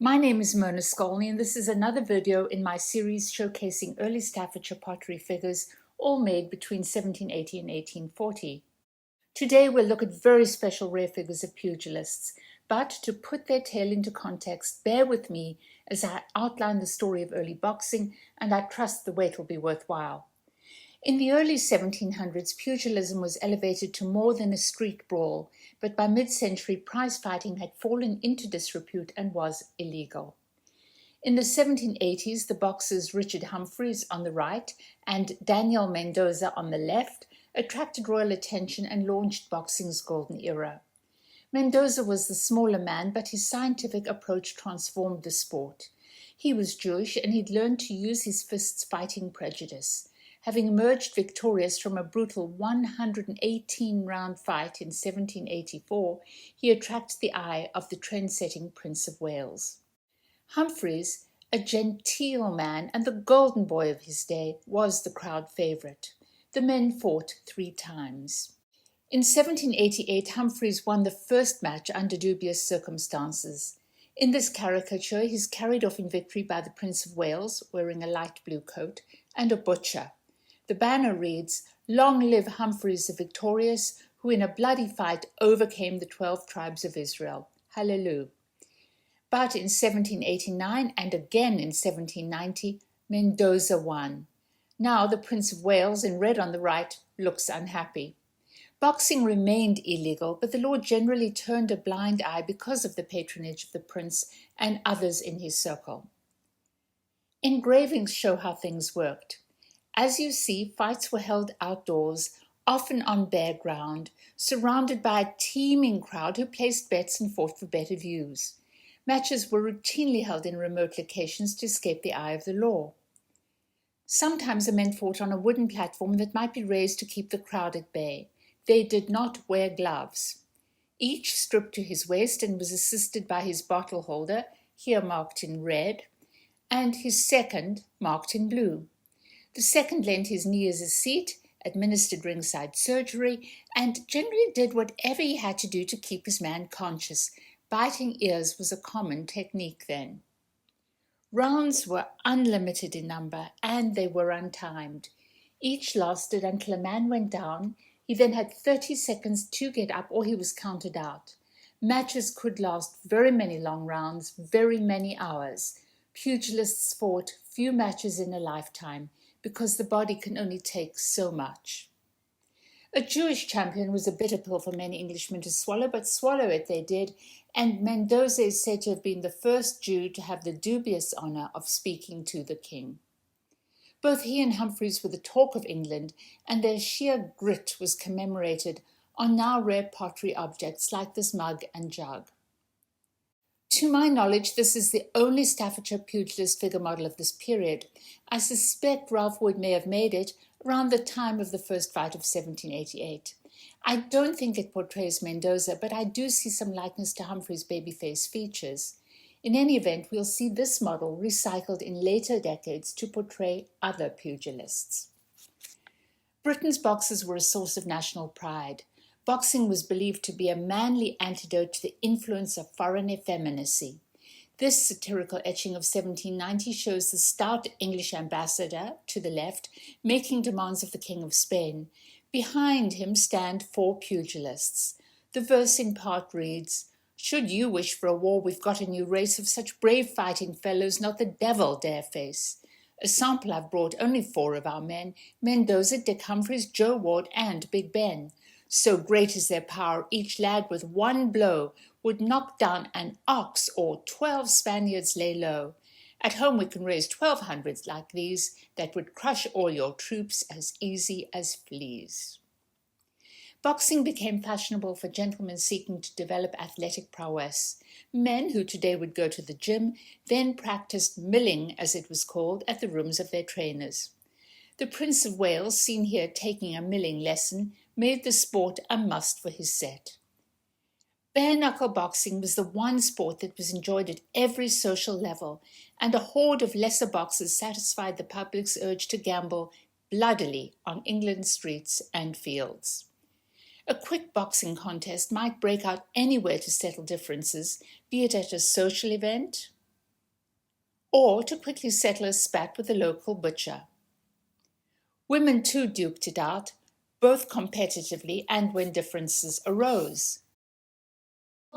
My name is Mona Skolny, and this is another video in my series showcasing early Staffordshire pottery figures, all made between 1780 and 1840. Today we'll look at very special rare figures of pugilists, but to put their tale into context, bear with me as I outline the story of early boxing, and I trust the wait will be worthwhile. In the early 1700s, pugilism was elevated to more than a street brawl, but by mid-century, prize fighting had fallen into disrepute and was illegal. In the 1780s, the boxers Richard Humphreys on the right and Daniel Mendoza on the left attracted royal attention and launched boxing's golden era. Mendoza was the smaller man, but his scientific approach transformed the sport. He was Jewish and he'd learned to use his fists fighting prejudice. Having emerged victorious from a brutal 118-round fight in 1784, he attracted the eye of the trend-setting Prince of Wales. Humphreys, a genteel man and the golden boy of his day, was the crowd favourite. The men fought 3 times. In 1788, Humphreys won the first match under dubious circumstances. In this caricature, he is carried off in victory by the Prince of Wales, wearing a light blue coat, and a butcher. The banner reads, "Long live Humphreys the victorious, who in a bloody fight overcame the 12 tribes of Israel. Hallelujah." But in 1789 and again in 1790, Mendoza won. Now the Prince of Wales, in red on the right, looks unhappy. Boxing remained illegal, but the law generally turned a blind eye because of the patronage of the prince and others in his circle. Engravings show how things worked. As you see, fights were held outdoors, often on bare ground, surrounded by a teeming crowd who placed bets and fought for better views. Matches were routinely held in remote locations to escape the eye of the law. Sometimes the men fought on a wooden platform that might be raised to keep the crowd at bay. They did not wear gloves. Each stripped to his waist and was assisted by his bottle holder, here marked in red, and his second, marked in blue. The second lent his knee as a seat, administered ringside surgery, and generally did whatever he had to do to keep his man conscious. Biting ears was a common technique then. Rounds were unlimited in number, and they were untimed. Each lasted until a man went down. He then had 30 seconds to get up or he was counted out. Matches could last very many long rounds, very many hours. Pugilists fought few matches in a lifetime, because the body can only take so much. A Jewish champion was a bitter pill for many Englishmen to swallow, but swallow it they did, and Mendoza is said to have been the first Jew to have the dubious honour of speaking to the king. Both he and Humphreys were the talk of England, and their sheer grit was commemorated on now rare pottery objects like this mug and jug. To my knowledge, this is the only Staffordshire pugilist figure model of this period. I suspect Ralph Wood may have made it around the time of the first fight of 1788. I don't think it portrays Mendoza, but I do see some likeness to Humphrey's babyface features. In any event, we'll see this model recycled in later decades to portray other pugilists. Britain's boxers were a source of national pride. Boxing was believed to be a manly antidote to the influence of foreign effeminacy. This satirical etching of 1790 shows the stout English ambassador, to the left, making demands of the King of Spain. Behind him stand 4 pugilists. The verse in part reads, "Should you wish for a war, we've got a new race of such brave fighting fellows not the devil dare face. A sample I've brought, only 4 of our men, Mendoza, Dick Humphreys, Joe Ward, and Big Ben. So great is their power, each lad with one blow would knock down an ox or 12 Spaniards lay low. At home we can raise 1,200 like these that would crush all your troops as easy as fleas." Boxing became fashionable for gentlemen seeking to develop athletic prowess. Men who today would go to the gym then practiced milling, as it was called, at the rooms of their trainers. The Prince of Wales, seen here taking a milling lesson, made the sport a must for his set. Bare-knuckle boxing was the one sport that was enjoyed at every social level, and a horde of lesser boxers satisfied the public's urge to gamble bloodily on England's streets and fields. A quick boxing contest might break out anywhere to settle differences, be it at a social event or to quickly settle a spat with a local butcher. Women too duked it out, both competitively and when differences arose.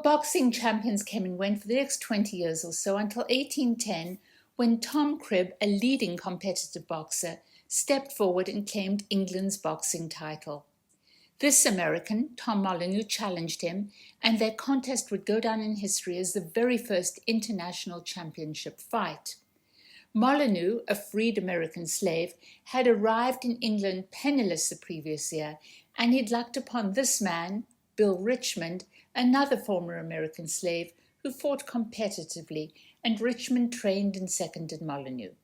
Boxing champions came and went for the next 20 years or so until 1810, when Tom Cribb, a leading competitive boxer, stepped forward and claimed England's boxing title. This American, Tom Molyneux, challenged him, and their contest would go down in history as the very first international championship fight. Molyneux, a freed American slave, had arrived in England penniless the previous year, and he'd lucked upon this man, Bill Richmond, another former American slave, who fought competitively, and Richmond trained and seconded Molyneux.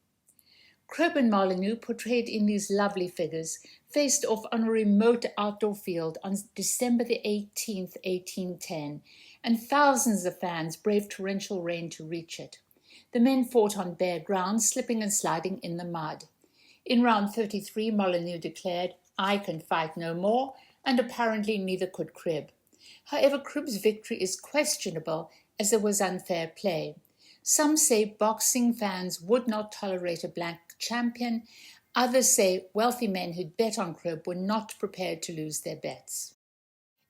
Cribb and Molyneux, portrayed in these lovely figures, faced off on a remote outdoor field on December the 18th, 1810, and thousands of fans braved torrential rain to reach it. The men fought on bare ground, slipping and sliding in the mud. In round 33, Molyneux declared, "I can fight no more," and apparently neither could Cribb. However, Cribb's victory is questionable, as there was unfair play. Some say boxing fans would not tolerate a black champion. Others say wealthy men who'd bet on Cribb were not prepared to lose their bets.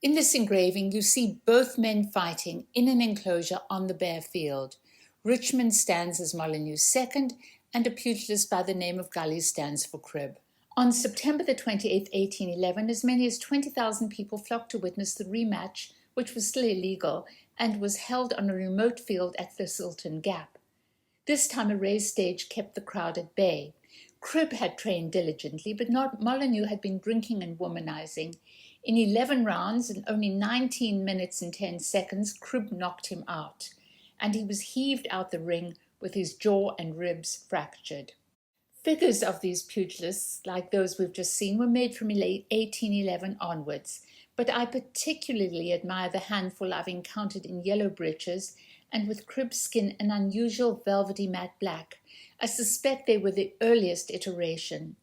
In this engraving, you see both men fighting in an enclosure on the bare field. Richmond stands as Molyneux's second, and a pugilist by the name of Gully stands for Cribb. On September the 28th, 1811, as many as 20,000 people flocked to witness the rematch, which was still illegal, and was held on a remote field at Thistleton Gap. This time a raised stage kept the crowd at bay. Cribb had trained diligently, but Molyneux had been drinking and womanizing. In 11 rounds and only 19 minutes and 10 seconds, Cribb knocked him out, and he was heaved out the ring with his jaw and ribs fractured. Figures of these pugilists, like those we've just seen, were made from late 1811 onwards, but I particularly admire the handful I've encountered in yellow breeches and with Cribb's skin an unusual velvety matte black. I suspect they were the earliest iteration.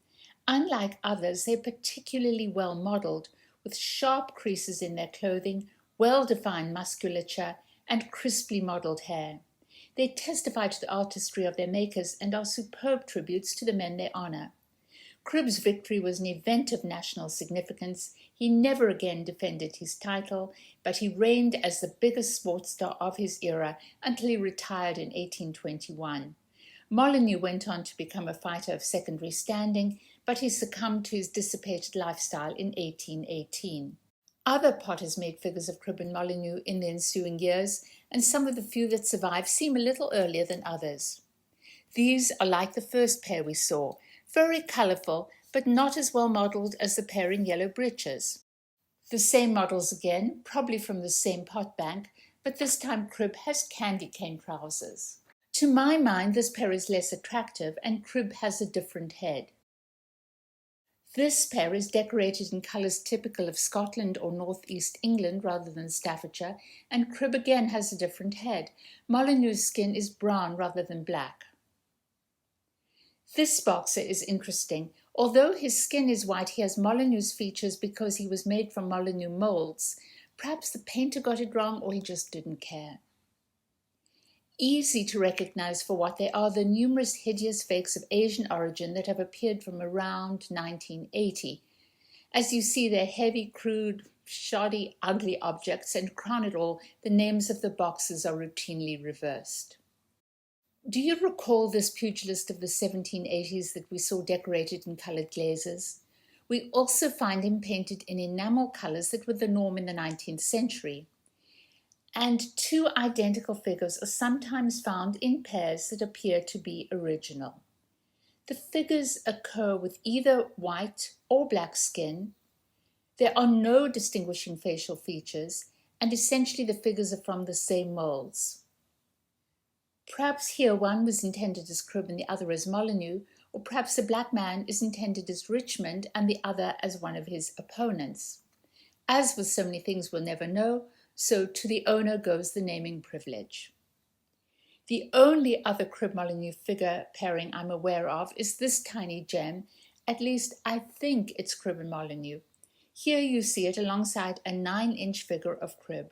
Unlike others, they're particularly well modelled, with sharp creases in their clothing, well-defined musculature, and crisply modelled hair. They testify to the artistry of their makers and are superb tributes to the men they honour. Cribb's victory was an event of national significance. He never again defended his title, but he reigned as the biggest sports star of his era until he retired in 1821. Molyneux went on to become a fighter of secondary standing, but he succumbed to his dissipated lifestyle in 1818. Other potters made figures of Cribb and Molyneux in the ensuing years, and some of the few that survive seem a little earlier than others. These are like the first pair we saw, very colourful, but not as well modelled as the pair in yellow breeches. The same models again, probably from the same pot bank, but this time Cribb has candy cane trousers. To my mind, this pair is less attractive, and Cribb has a different head. This pair is decorated in colours typical of Scotland or northeast England rather than Staffordshire, and Cribb again has a different head. Molyneux's skin is brown rather than black. This boxer is interesting. Although his skin is white, he has Molyneux's features because he was made from Molyneux moulds. Perhaps the painter got it wrong, or he just didn't care. Easy to recognize for what they are the numerous hideous fakes of Asian origin that have appeared from around 1980. As you see, they're heavy, crude, shoddy, ugly objects, and crown it all, the names of the boxers are routinely reversed. Do you recall this pugilist of the 1780s that we saw decorated in coloured glazes? We also find him painted in enamel colours that were the norm in the 19th century. And two identical figures are sometimes found in pairs that appear to be original. The figures occur with either white or black skin. There are no distinguishing facial features, and essentially the figures are from the same moulds. Perhaps here one was intended as Cribb and the other as Molyneux, or perhaps the black man is intended as Richmond and the other as one of his opponents. As with so many things we'll never know, so to the owner goes the naming privilege. The only other Cribb-Molyneux figure pairing I'm aware of is this tiny gem. At least I think it's Cribb and Molyneux. Here you see it alongside a 9-inch figure of Cribb.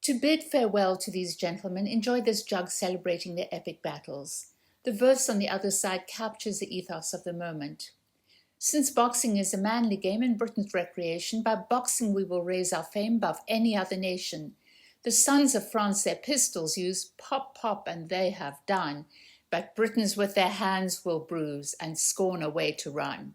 To bid farewell to these gentlemen, enjoy this jug celebrating their epic battles. The verse on the other side captures the ethos of the moment. Since boxing is a manly game and Britain's recreation, by boxing we will raise our fame above any other nation. The sons of France their pistols use, pop, pop, and they have done. But Britons with their hands will bruise and scorn a way to run.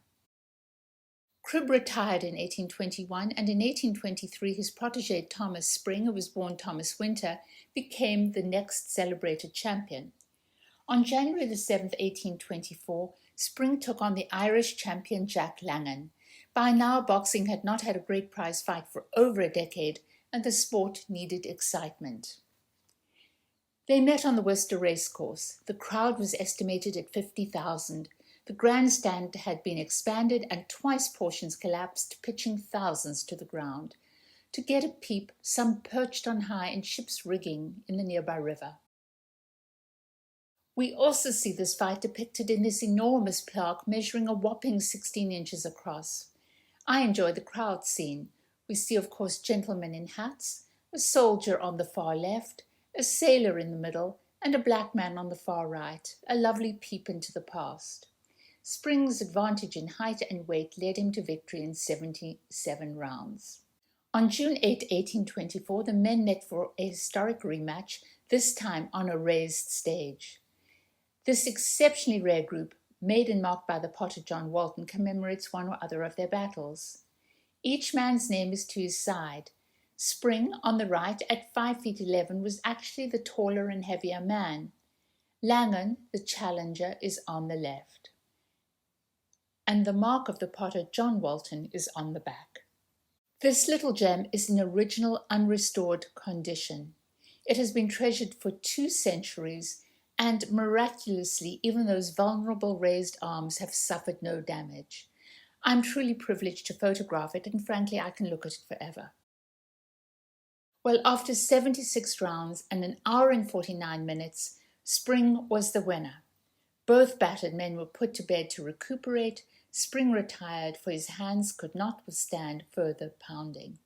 Cribb retired in 1821, and in 1823 his protege Thomas Spring, who was born Thomas Winter, became the next celebrated champion. On January the 7th, 1824, Spring took on the Irish champion Jack Langan. By now, boxing had not had a great prize fight for over a decade, and the sport needed excitement. They met on the Worcester Racecourse. The crowd was estimated at 50,000. The grandstand had been expanded and twice portions collapsed, pitching thousands to the ground. To get a peep, some perched on high in ship's rigging in the nearby river. We also see this fight depicted in this enormous plaque measuring a whopping 16 inches across. I enjoy the crowd scene. We see, of course, gentlemen in hats, a soldier on the far left, a sailor in the middle, and a black man on the far right, a lovely peep into the past. Spring's advantage in height and weight led him to victory in 77 rounds. On June 8, 1824, the men met for a historic rematch, this time on a raised stage. This exceptionally rare group, made and marked by the potter John Walton, commemorates one or other of their battles. Each man's name is to his side. Spring, on the right, at 5 feet 11, was actually the taller and heavier man. Langan, the challenger, is on the left. And the mark of the potter John Walton is on the back. This little gem is in original unrestored condition. It has been treasured for 2 centuries, and miraculously, even those vulnerable raised arms have suffered no damage. I'm truly privileged to photograph it, and frankly, I can look at it forever. Well, after 76 rounds and an hour and 49 minutes, Spring was the winner. Both battered men were put to bed to recuperate. Spring retired, for his hands could not withstand further pounding.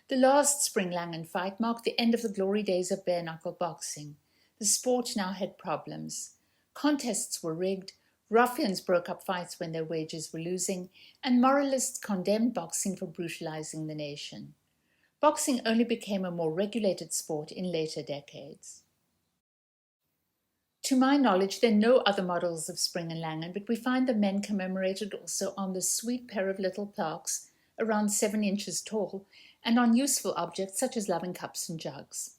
The last Spring-Langan fight marked the end of the glory days of bare-knuckle boxing. The sport now had problems. Contests were rigged, ruffians broke up fights when their wages were losing, and moralists condemned boxing for brutalizing the nation. Boxing only became a more regulated sport in later decades. To my knowledge, there are no other models of Spring and Langan, but we find the men commemorated also on the sweet pair of little plaques, around 7 inches tall, and on useful objects such as loving cups and jugs.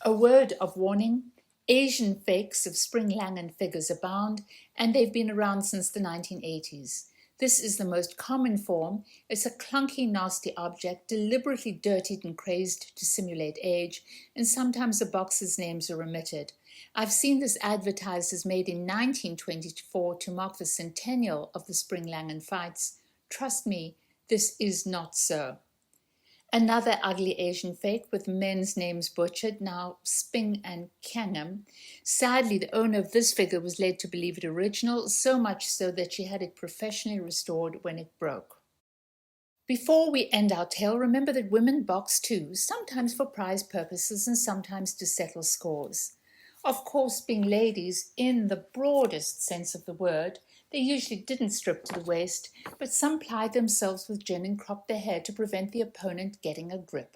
A word of warning: Asian fakes of Spring-Langan figures abound, and they've been around since the 1980s. This is the most common form. It's a clunky, nasty object, deliberately dirtied and crazed to simulate age, and sometimes the boxers' names are omitted. I've seen this advertised as made in 1924 to mark the centennial of the Spring-Langan fights. Trust me, this is not so. Another ugly Asian fake with men's names butchered, now Sping and Kangham. Sadly, the owner of this figure was led to believe it original, so much so that she had it professionally restored when it broke. Before we end our tale, remember that women box too, sometimes for prize purposes and sometimes to settle scores. Of course, being ladies in the broadest sense of the word, they usually didn't strip to the waist, but some plied themselves with gin and cropped their hair to prevent the opponent getting a grip.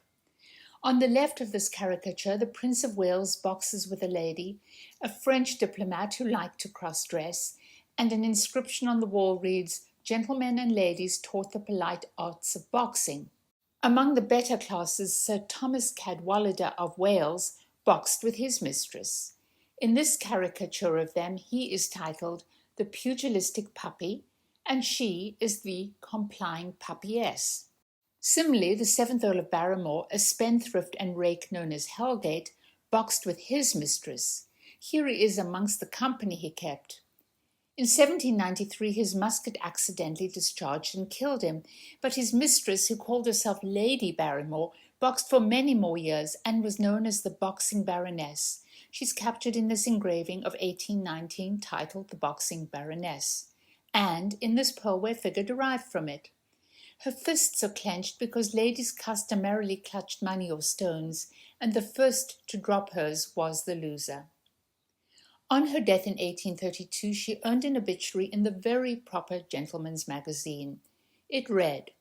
On the left of this caricature, the Prince of Wales boxes with a lady, a French diplomat who liked to cross-dress, and an inscription on the wall reads, "Gentlemen and ladies taught the polite arts of boxing." Among the better classes, Sir Thomas Cadwallader of Wales boxed with his mistress. In this caricature of them, he is titled the Pugilistic Puppy, and she is the complying puppyess. Similarly, the 7th Earl of Barrymore, a spendthrift and rake known as Hellgate, boxed with his mistress. Here he is amongst the company he kept. In 1793, his musket accidentally discharged and killed him, but his mistress, who called herself Lady Barrymore, boxed for many more years and was known as the Boxing Baroness. She's captured in this engraving of 1819 titled The Boxing Baroness, and in this pearlware figure derived from it. Her fists are clenched because ladies customarily clutched money or stones, and the first to drop hers was the loser. On her death in 1832, she earned an obituary in the very proper Gentleman's Magazine. It read,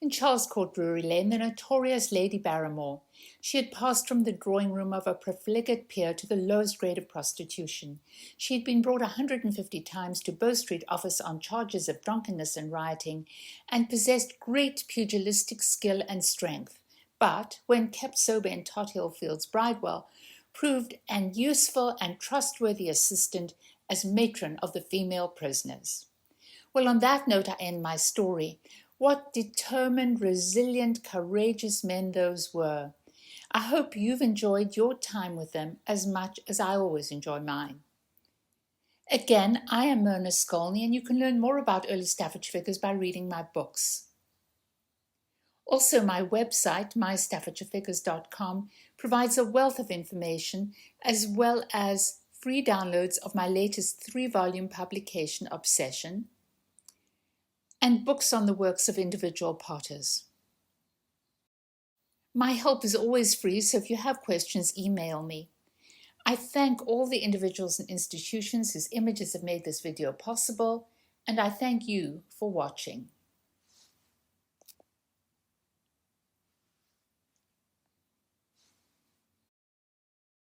"In Charles Court, Drury Lane, the notorious Lady Barrymore. She had passed from the drawing-room of a profligate peer to the lowest grade of prostitution. She had been brought 150 times to Bow Street office on charges of drunkenness and rioting, and possessed great pugilistic skill and strength, but, when kept sober in Tothill Fields, Bridewell, proved an useful and trustworthy assistant as matron of the female prisoners." Well, on that note, I end my story. What determined, resilient, courageous men those were. I hope you've enjoyed your time with them as much as I always enjoy mine. Again, I am Myrna Skolny, and you can learn more about early Staffordshire figures by reading my books. Also, my website, mystaffordshirefigures.com, provides a wealth of information as well as free downloads of my latest 3-volume publication, Obsession, and books on the works of individual potters. My help is always free, so if you have questions, email me. I thank all the individuals and institutions whose images have made this video possible, and I thank you for watching.